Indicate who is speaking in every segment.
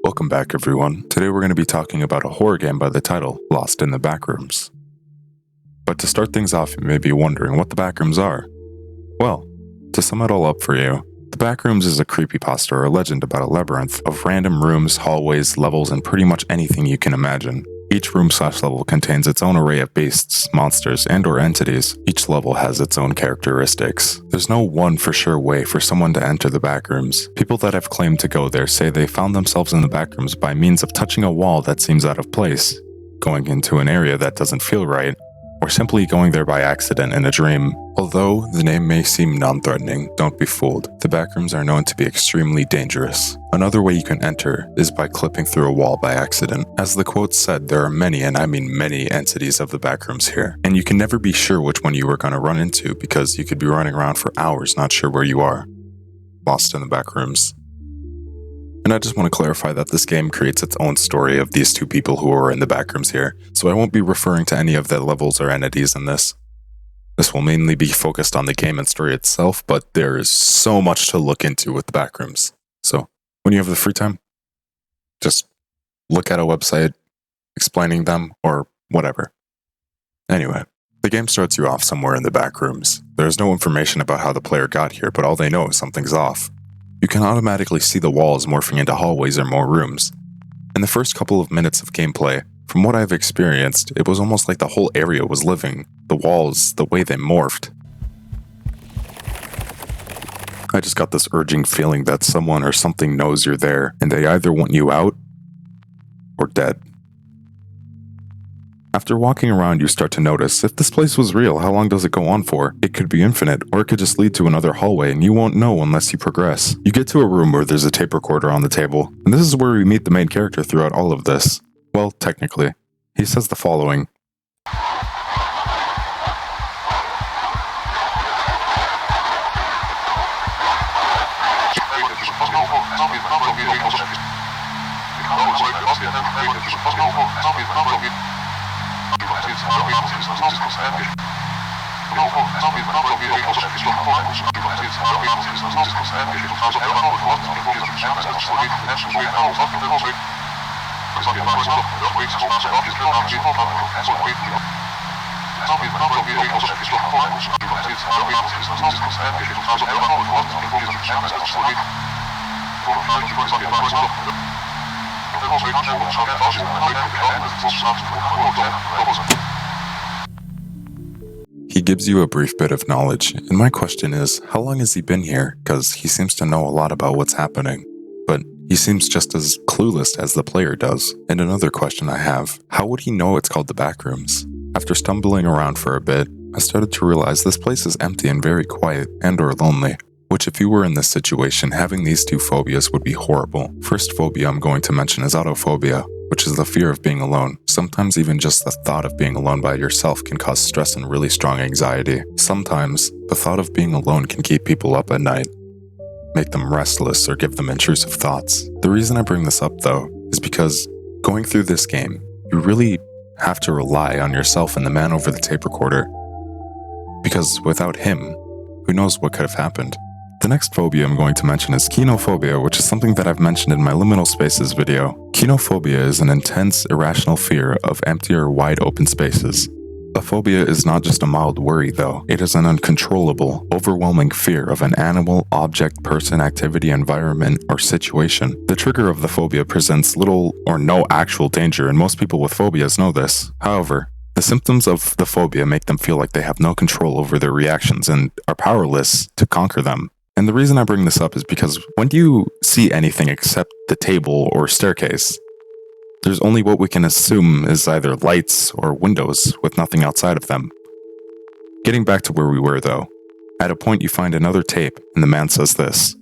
Speaker 1: Welcome back, everyone. Today we're going to be talking about a horror game by the title Lost in the Backrooms. But to start things off, you may be wondering what the Backrooms are. Well, to sum it all up for you, the Backrooms is a creepypasta or a legend about a labyrinth of random rooms, hallways, levels, and pretty much anything you can imagine. Each room/level contains its own array of beasts, monsters, and/or entities. Each level has its own characteristics. There's no one for sure way for someone to enter the Backrooms. People that have claimed to go there say they found themselves in the Backrooms by means of touching a wall that seems out of place, going into an area that doesn't feel right, or simply going there by accident in a dream. Although the name may seem non-threatening, don't be fooled. The Backrooms are known to be extremely dangerous. Another way you can enter is by clipping through a wall by accident. As the quote said, there are many, and I mean many, entities of the Backrooms here, and you can never be sure which one you are going to run into because you could be running around for hours not sure where you are. Lost in the Backrooms. And I just want to clarify that this game creates its own story of these two people who are in the Backrooms here, so I won't be referring to any of the levels or entities in this. This will mainly be focused on the game and story itself, but there is so much to look into with the Backrooms. So, when you have the free time, just look at a website explaining them or whatever. Anyway, the game starts you off somewhere in the Backrooms. There is no information about how the player got here, but all they know is something's off. You can automatically see the walls morphing into hallways or more rooms. In the first couple of minutes of gameplay, from what I've experienced, it was almost like the whole area was living. The walls, the way they morphed. I just got this urging feeling that someone or something knows you're there, and they either want you out or dead. After walking around, you start to notice, if this place was real, how long does it go on for? It could be infinite, or it could just lead to another hallway, and you won't know unless you progress. You get to a room where there's a tape recorder on the table, and this is where we meet the main character throughout all of this. Well, technically. He says the following. He gives you a brief bit of knowledge, and my question is, how long has he been here? Because he seems to know a lot about what's happening, but he seems just as clueless as the player does. And another question I have, how would he know it's called the Backrooms? After stumbling around for a bit, I started to realize this place is empty and very quiet and or lonely. Which if you were in this situation, having these two phobias would be horrible. First phobia I'm going to mention is autophobia, which is the fear of being alone. Sometimes even just the thought of being alone by yourself can cause stress and really strong anxiety. Sometimes, the thought of being alone can keep people up at night, make them restless or give them intrusive thoughts. The reason I bring this up though, is because going through this game, you really have to rely on yourself and the man over the tape recorder. Because without him, who knows what could have happened. The next phobia I'm going to mention is kinophobia, which is something that I've mentioned in my liminal spaces video. Kinophobia is an intense, irrational fear of empty or wide open spaces. A phobia is not just a mild worry though, it is an uncontrollable, overwhelming fear of an animal, object, person, activity, environment, or situation. The trigger of the phobia presents little or no actual danger, and most people with phobias know this. However, the symptoms of the phobia make them feel like they have no control over their reactions and are powerless to conquer them. And the reason I bring this up is because when you see anything except the table or staircase. There's only what we can assume is either lights or windows with nothing outside of them. Getting back to where we were though, at a point you find another tape and the man says this.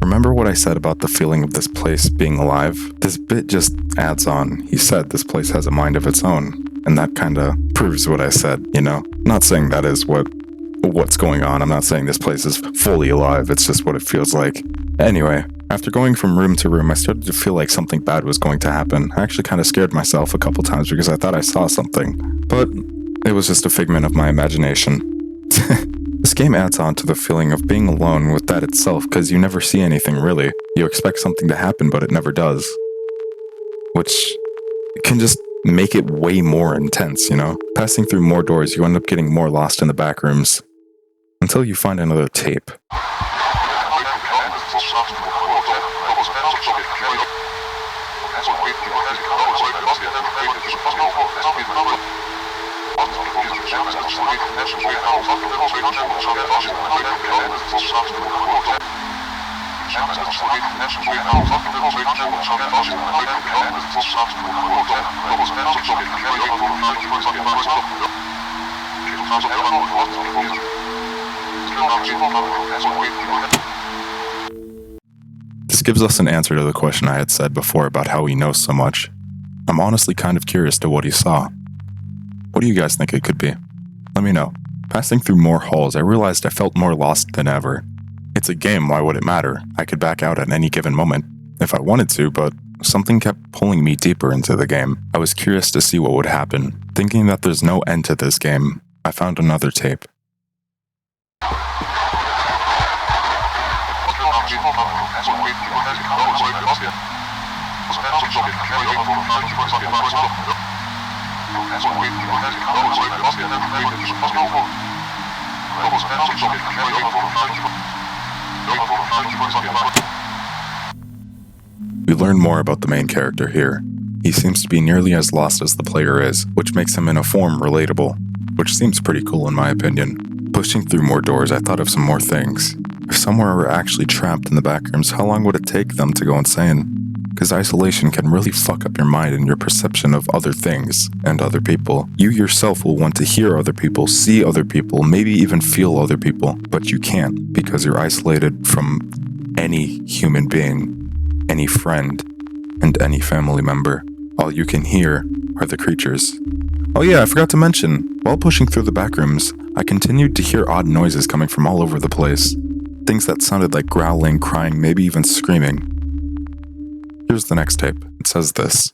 Speaker 1: Remember what I said about the feeling of this place being alive? This bit just adds on. He said this place has a mind of its own, and that kinda proves what I said, you know? Not saying that is what's going on. I'm not saying this place is fully alive, it's just what it feels like. Anyway, after going from room to room, I started to feel like something bad was going to happen. I actually kind of scared myself a couple times because I thought I saw something, but it was just a figment of my imagination. This game adds on to the feeling of being alone with that itself because you never see anything really. You expect something to happen, but it never does. Which can just make it way more intense, you know? Passing through more doors, you end up getting more lost in the back rooms. Until you find another tape. This gives us an answer to the question I had said before about how he knows so much. I'm honestly kind of curious to what he saw. What do you guys think it could be? Let me know. Passing through more halls, I realized I felt more lost than ever. It's a game, why would it matter? I could back out at any given moment, if I wanted to, but something kept pulling me deeper into the game. I was curious to see what would happen. Thinking that there's no end to this game, I found another tape. We learn more about the main character here. He seems to be nearly as lost as the player is, which makes him in a form relatable, which seems pretty cool in my opinion. Pushing through more doors, I thought of some more things. If someone were actually trapped in the back rooms, how long would it take them to go insane? Because isolation can really fuck up your mind and your perception of other things and other people. You yourself will want to hear other people, see other people, maybe even feel other people, but you can't because you're isolated from any human being, any friend, and any family member. All you can hear are the creatures. Oh yeah, I forgot to mention, while pushing through the back rooms, I continued to hear odd noises coming from all over the place. Things that sounded like growling, crying, maybe even screaming. Here's the next tape. It says this.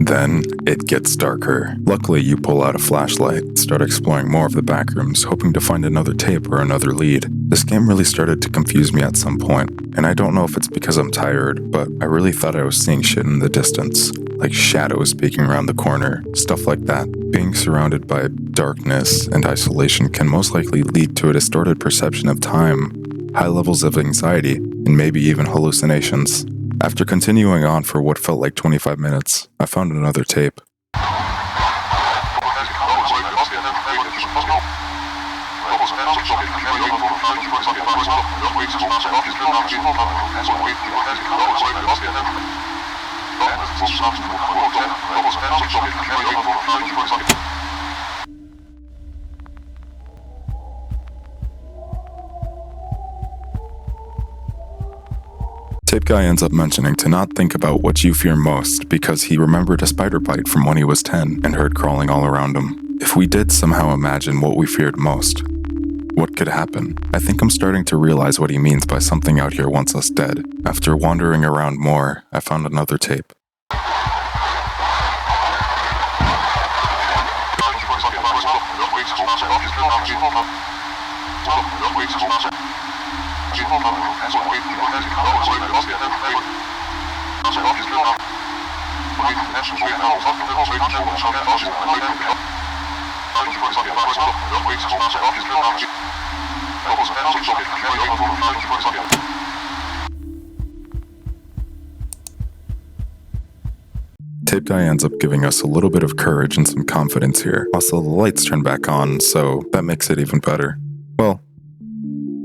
Speaker 1: Then it gets darker. Luckily, you pull out a flashlight, start exploring more of the back rooms, hoping to find another tape or another lead. This game really started to confuse me at some point, and I don't know if it's because I'm tired, but I really thought I was seeing shit in the distance, like shadows peeking around the corner, stuff like that. Being surrounded by darkness and isolation can most likely lead to a distorted perception of time, high levels of anxiety, and maybe even hallucinations. After continuing on for what felt like 25 minutes, I found another tape. Tape guy ends up mentioning to not think about what you fear most because he remembered a spider bite from when he was 10 and heard crawling all around him. If we did somehow imagine what we feared most, what could happen? I think I'm starting to realize what he means by something out here wants us dead. After wandering around more, I found another tape. Tape Guy ends up giving us a little bit of courage and some confidence here. Also, the lights turn back on, so that makes it even better. Well,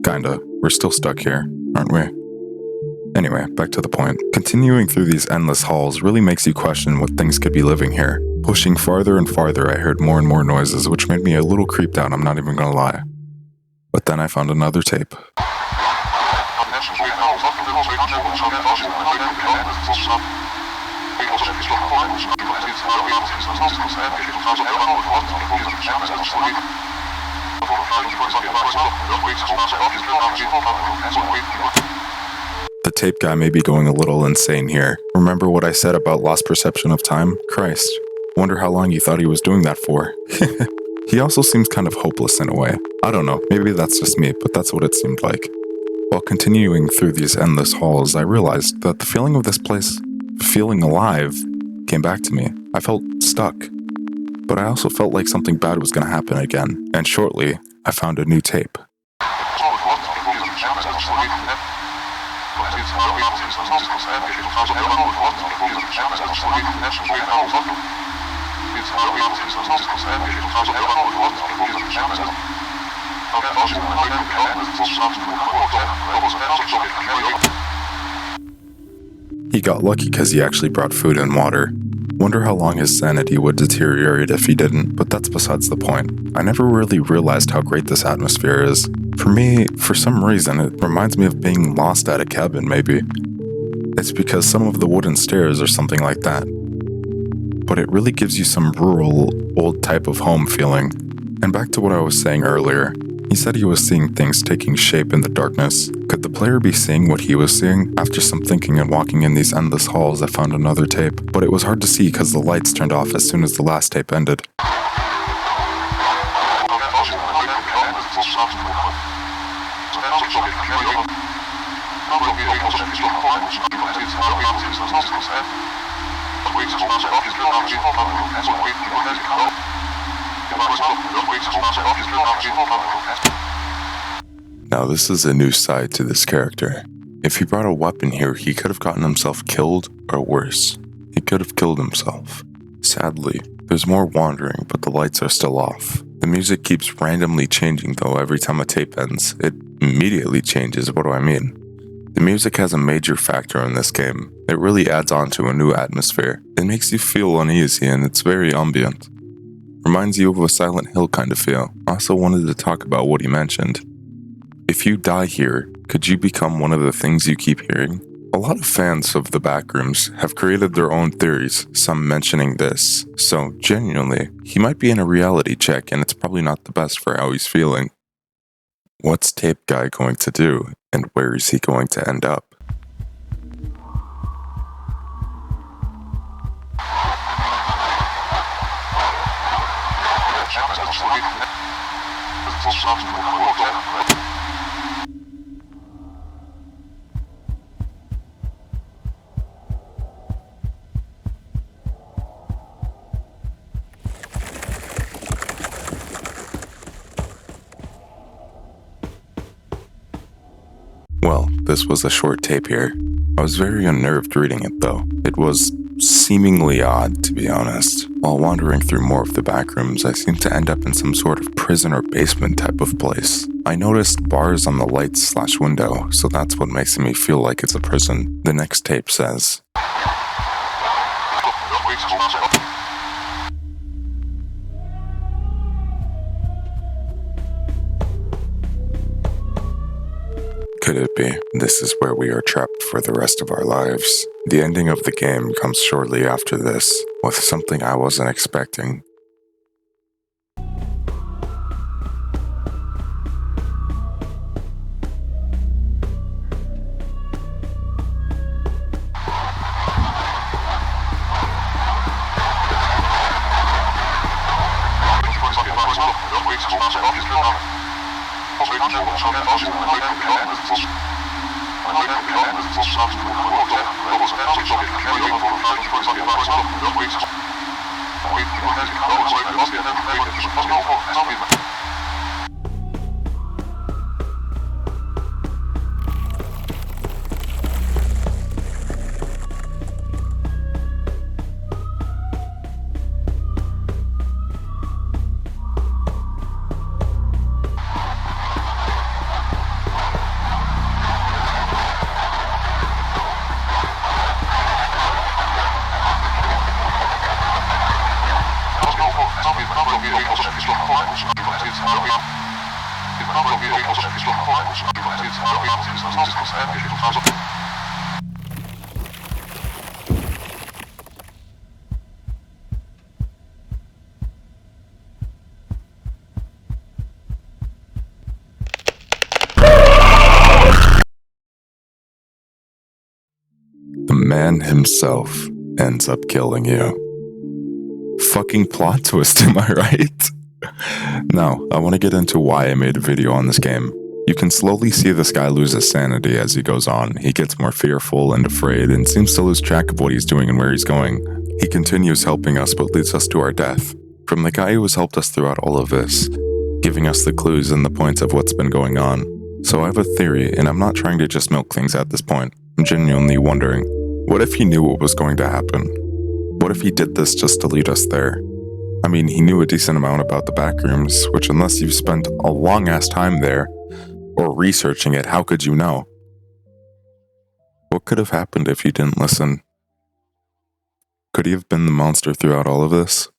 Speaker 1: kinda. We're still stuck here, aren't we? Anyway, back to the point. Continuing through these endless halls really makes you question what things could be living here. Pushing farther and farther, I heard more and more noises, which made me a little creeped out, I'm not even gonna lie. But then I found another tape. The tape guy may be going a little insane here. Remember what I said about lost perception of time? Christ. Wonder how long you thought he was doing that for. He also seems kind of hopeless in a way. I don't know, maybe that's just me, but that's what it seemed like. While continuing through these endless halls, I realized that the feeling of this place, feeling alive, came back to me. I felt stuck. But I also felt like something bad was going to happen again, and shortly, I found a new tape. He got lucky because he actually brought food and water. Wonder how long his sanity would deteriorate if he didn't, but that's besides the point. I never really realized how great this atmosphere is. For me, for some reason, it reminds me of being lost at a cabin, maybe. It's because some of the wooden stairs or something like that. But it really gives you some rural, old type of home feeling. And back to what I was saying earlier, he said he was seeing things taking shape in the darkness. Could the player be seeing what he was seeing? After some thinking and walking in these endless halls, I found another tape, but it was hard to see because the lights turned off as soon as the last tape ended. Now this is a new side to this character. If he brought a weapon here, he could have gotten himself killed, or worse, he could have killed himself. Sadly, there's more wandering, but the lights are still off. The music keeps randomly changing though every time a tape ends. It immediately changes, what do I mean? The music has a major factor in this game. It really adds on to a new atmosphere. It makes you feel uneasy and it's very ambient. Reminds you of a Silent Hill kind of feel. I also wanted to talk about what he mentioned. If you die here, could you become one of the things you keep hearing? A lot of fans of the Backrooms have created their own theories, some mentioning this. So, genuinely, he might be in a reality check and it's probably not the best for how he's feeling. What's Tape Guy going to do, and where is he going to end up? Well, this was a short tape here. I was very unnerved reading it though. It was seemingly odd, to be honest. While wandering through more of the backrooms, I seemed to end up in some sort of prison or basement type of place. I noticed bars on the lights/window, so that's what makes me feel like it's a prison. The next tape says, could it be? This is where we are trapped for the rest of our lives. The ending of the game comes shortly after this, with something I wasn't expecting. The man himself ends up killing you. Fucking plot twist, am I right? Now, I want to get into why I made a video on this game. You can slowly see this guy lose his sanity as he goes on. He gets more fearful and afraid and seems to lose track of what he's doing and where he's going. He continues helping us but leads us to our death. From the guy who has helped us throughout all of this, giving us the clues and the points of what's been going on. So I have a theory, and I'm not trying to just milk things at this point. I'm genuinely wondering, what if he knew what was going to happen? What if he did this just to lead us there? I mean, he knew a decent amount about the backrooms, which unless you've spent a long-ass time there, or researching it, how could you know? What could have happened if he didn't listen? Could he have been the monster throughout all of this?